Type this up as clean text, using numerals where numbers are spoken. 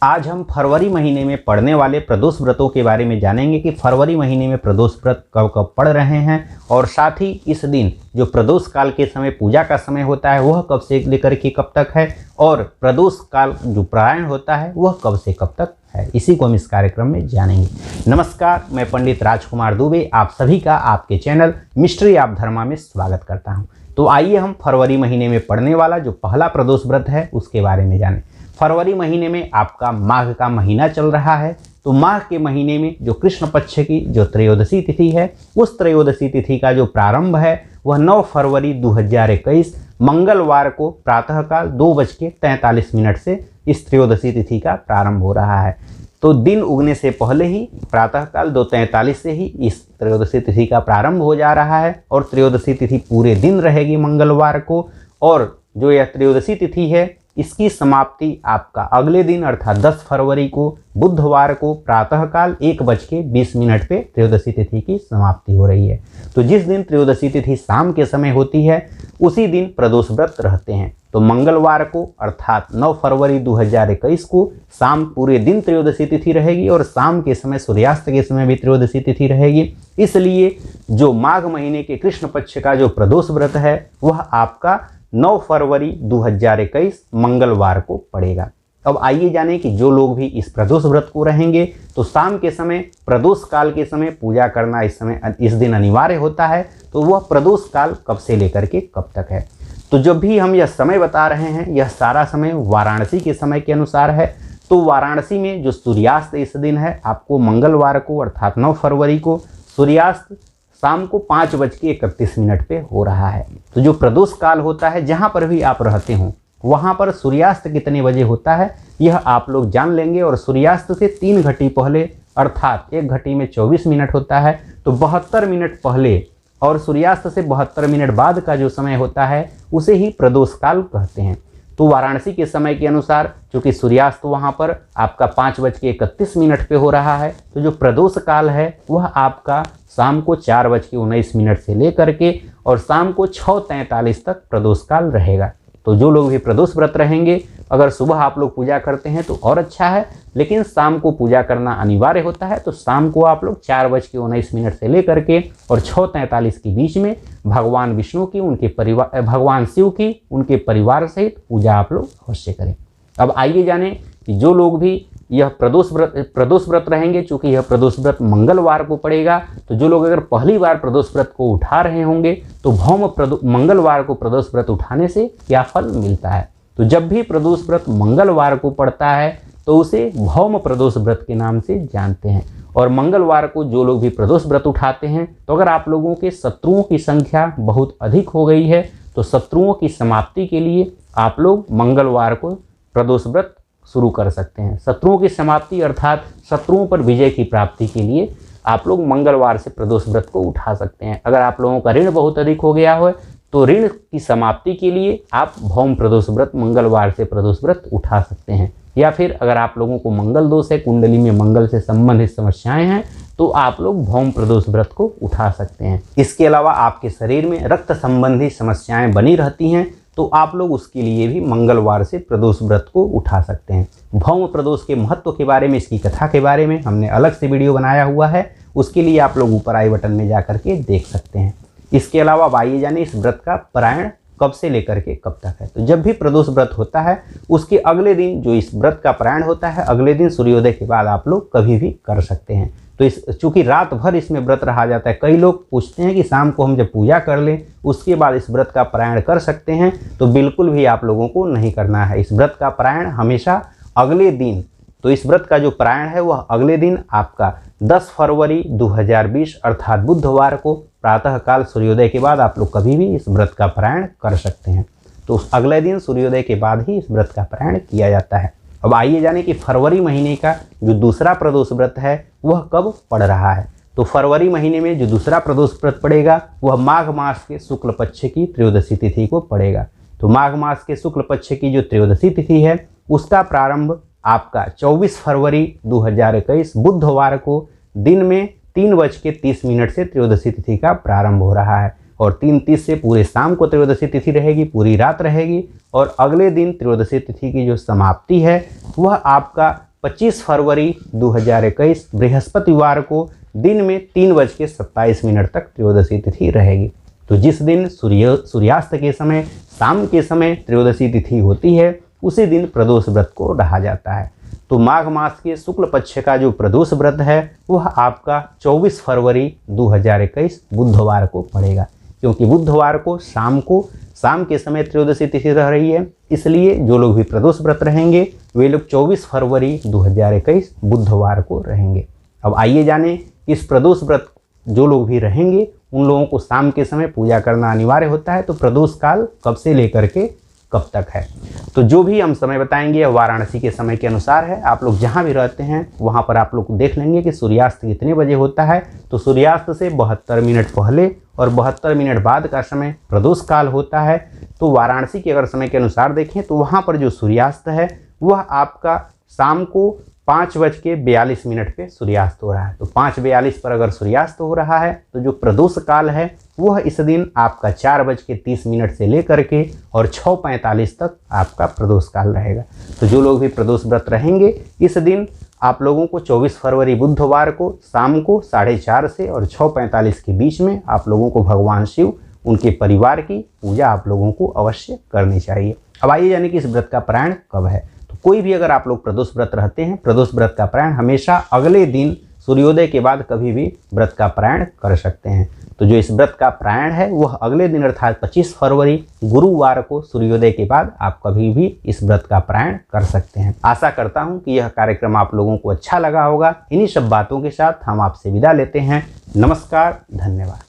आज हम फरवरी महीने में पड़ने वाले प्रदोष व्रतों के बारे में जानेंगे कि फरवरी महीने में प्रदोष व्रत कब कब पड़ रहे हैं और साथ ही इस दिन जो प्रदोष काल के समय पूजा का समय होता है वह कब से लेकर के कब तक है और प्रदोष काल जो पारायण होता है वह कब से कब तक है। इसी को हम इस कार्यक्रम में जानेंगे। नमस्कार, मैं पंडित राजकुमार दुबे आप सभी का आपके चैनल मिस्ट्री ऑफ धर्मा में स्वागत करता हूं। तो आइए हम फरवरी महीने में पड़ने वाला जो पहला प्रदोष व्रत है उसके बारे में जानें। फरवरी महीने में आपका माघ का महीना चल रहा है, तो माघ के महीने में जो कृष्ण पक्ष की जो त्रयोदशी तिथि है उस त्रयोदशी तिथि का जो प्रारंभ है वह 9 फरवरी 2021 मंगलवार को प्रातःकाल 2:43 से इस त्रयोदशी तिथि का प्रारंभ हो रहा है। तो दिन उगने से पहले ही प्रातःकाल 2:43 से ही इस त्रयोदशी तिथि का प्रारंभ हो जा रहा है और त्रयोदशी तिथि पूरे दिन रहेगी मंगलवार को। और जो यह त्रयोदशी तिथि है इसकी समाप्ति आपका अगले दिन अर्थात 10 फरवरी को बुधवार को प्रातःकाल 1:20 पे त्रयोदशी तिथि की समाप्ति हो रही है। तो जिस दिन त्रयोदशी तिथि शाम के समय होती है उसी दिन प्रदोष व्रत रहते हैं। तो मंगलवार को अर्थात 9 फरवरी 2021 को शाम पूरे दिन त्रयोदशी तिथि रहेगी और शाम के समय सूर्यास्त के समय भी त्रयोदशी तिथि रहेगी। इसलिए जो माघ महीने के कृष्ण पक्ष का जो प्रदोष व्रत है वह आपका 9 फरवरी 2021 मंगलवार को पड़ेगा। अब आइए जानें कि जो लोग भी इस प्रदोष व्रत को रहेंगे तो शाम के समय प्रदोष काल के समय पूजा करना इस दिन अनिवार्य होता है। तो वह प्रदोष काल कब से लेकर के कब तक है। तो जब भी हम यह समय बता रहे हैं यह सारा समय वाराणसी के समय के अनुसार है। तो वाराणसी में जो सूर्यास्त इस दिन है आपको मंगलवार को अर्थात 9 फरवरी को सूर्यास्त शाम को 5:31 पे हो रहा है। तो जो प्रदोष काल होता है जहाँ पर भी आप रहते हो वहाँ पर सूर्यास्त कितने बजे होता है यह आप लोग जान लेंगे। और सूर्यास्त से 3 घड़ी पहले अर्थात 1 घड़ी में 24 मिनट होता है, तो 72 मिनट पहले और सूर्यास्त से 72 मिनट बाद का जो समय होता है उसे ही प्रदोष काल कहते हैं। तो वाराणसी के समय के अनुसार चूँकि सूर्यास्त वहाँ पर आपका 5:31 पे हो रहा है, तो जो प्रदोष काल है वह आपका शाम को 4:19 से लेकर के और शाम को 6:43 तक प्रदोष काल रहेगा। तो जो लोग भी प्रदोष व्रत रहेंगे अगर सुबह आप लोग पूजा करते हैं तो और अच्छा है, लेकिन शाम को पूजा करना अनिवार्य होता है। तो शाम को आप लोग 4:19 से लेकर के और 6:43 के बीच में भगवान विष्णु की उनके परिवार भगवान शिव की उनके परिवार सहित पूजा आप लोग अवश्य करें। अब आइए जानें कि जो लोग भी यह प्रदोष व्रत रहेंगे, चूँकि यह प्रदोष व्रत मंगलवार को पड़ेगा, तो जो लोग अगर पहली बार प्रदोष व्रत को उठा रहे होंगे तो मंगलवार को प्रदोष व्रत उठाने से क्या फल मिलता है। तो जब भी प्रदोष व्रत मंगलवार को पड़ता है तो उसे भौम प्रदोष व्रत के नाम से जानते हैं। और मंगलवार को जो लोग भी प्रदोष व्रत उठाते हैं तो अगर आप लोगों के शत्रुओं की संख्या बहुत अधिक हो गई है तो शत्रुओं की समाप्ति के लिए आप लोग मंगलवार को प्रदोष व्रत शुरू कर सकते हैं। शत्रुओं की समाप्ति अर्थात शत्रुओं पर विजय की प्राप्ति के लिए आप लोग मंगलवार से प्रदोष व्रत को उठा सकते हैं। अगर आप लोगों का ऋण बहुत अधिक हो गया हो तो ऋण की समाप्ति के लिए आप भौम प्रदोष व्रत मंगलवार से प्रदोष व्रत उठा सकते हैं। या फिर अगर आप लोगों को मंगल दोष है, कुंडली में मंगल से संबंधित समस्याएं हैं, तो आप लोग भौम प्रदोष व्रत को उठा सकते हैं। इसके अलावा आपके शरीर में रक्त संबंधी समस्याएं बनी रहती हैं तो आप लोग उसके लिए भी मंगलवार से प्रदोष व्रत को उठा सकते हैं। भौम प्रदोष के महत्व के बारे में, इसकी कथा के बारे में हमने अलग से वीडियो बनाया हुआ है, उसके लिए आप लोग ऊपर आई बटन में जा करके देख सकते हैं। इसके अलावा आइए जाने इस व्रत का पारायण कब से लेकर के कब तक है। तो जब भी प्रदोष व्रत होता है उसके अगले दिन जो इस व्रत का पारायण होता है अगले दिन सूर्योदय के बाद आप लोग कभी भी कर सकते हैं। तो चूँकि रात भर इसमें व्रत रहा जाता है, कई लोग पूछते हैं कि शाम को हम जब पूजा कर लें उसके बाद इस व्रत का पारायण कर सकते हैं, तो बिल्कुल भी आप लोगों को नहीं करना है। इस व्रत का पारायण हमेशा अगले दिन, तो इस व्रत का जो पारायण है वह अगले दिन आपका 10 फरवरी 2020 अर्थात बुधवार को प्रातःकाल सूर्योदय के बाद आप लोग कभी भी इस व्रत का पारायण कर सकते हैं। तो उस अगले दिन सूर्योदय के बाद ही इस व्रत का पारायण किया जाता है। अब आइए जाने कि फरवरी महीने का जो दूसरा प्रदोष व्रत है वह कब पड़ रहा है। तो फरवरी महीने में जो दूसरा प्रदोष व्रत पड़ेगा वह माघ मास के शुक्ल पक्ष की त्रयोदशी तिथि को पड़ेगा। तो माघ मास के शुक्ल पक्ष की जो त्रयोदशी तिथि है उसका प्रारंभ आपका 24 फरवरी 2021 बुधवार को दिन में 3:30 से त्रयोदशी तिथि का प्रारंभ हो रहा है और 3:30 से पूरे शाम को त्रयोदशी तिथि रहेगी, पूरी रात रहेगी। और अगले दिन त्रयोदशी तिथि की जो समाप्ति है वह आपका 25 फरवरी 2021 बृहस्पतिवार को दिन में 3:27 तक त्रयोदशी तिथि रहेगी। तो जिस दिन सूर्यास्त के समय, शाम के समय त्रयोदशी तिथि होती है, उसी दिन प्रदोष व्रत को रहा जाता है। तो माघ मास के शुक्ल पक्ष का जो प्रदोष व्रत है वह आपका 24 फरवरी 2021 बुधवार को पड़ेगा, क्योंकि बुधवार को शाम के समय त्रयोदशी तिथि रह रही है। इसलिए जो लोग भी प्रदोष व्रत रहेंगे वे लोग 24 फरवरी 2021 बुधवार को रहेंगे। अब आइए जानें, इस प्रदोष व्रत जो लोग भी रहेंगे उन लोगों को शाम के समय पूजा करना अनिवार्य होता है। तो प्रदोष काल कब से लेकर के कब तक है, तो जो भी हम समय बताएंगे वाराणसी के समय के अनुसार है। आप लोग जहां भी रहते हैं वहां पर आप लोग देख लेंगे कि सूर्यास्त कितने बजे होता है। तो सूर्यास्त से 72 मिनट पहले और 72 मिनट बाद का समय प्रदोष काल होता है। तो वाराणसी के अगर समय के अनुसार देखें तो वहाँ पर जो सूर्यास्त है वह आपका शाम को 5:42 पे सूर्यास्त हो रहा है। तो 5:42 पर अगर सूर्यास्त हो रहा है तो जो प्रदोष काल है वह इस दिन आपका 4:30 से लेकर के और 6:45 तक आपका प्रदोष काल रहेगा। तो जो लोग भी प्रदोष व्रत रहेंगे इस दिन आप लोगों को 24 फरवरी बुधवार को शाम को 4:30 से और 6:45 के बीच में आप लोगों को भगवान शिव, उनके परिवार की पूजा आप लोगों को अवश्य करनी चाहिए। अब आइए जाने कि इस व्रत का पारायण कब है। तो कोई भी अगर आप लोग प्रदोष व्रत रहते हैं, प्रदोष व्रत का पारायण हमेशा अगले दिन सूर्योदय के बाद कभी भी व्रत का पारायण कर सकते हैं। तो जो इस व्रत का पारायण है वह अगले दिन अर्थात 25 फरवरी गुरुवार को सूर्योदय के बाद आप कभी भी इस व्रत का पारायण कर सकते हैं। आशा करता हूं कि यह कार्यक्रम आप लोगों को अच्छा लगा होगा। इन्हीं सब बातों के साथ हम आपसे विदा लेते हैं। नमस्कार, धन्यवाद।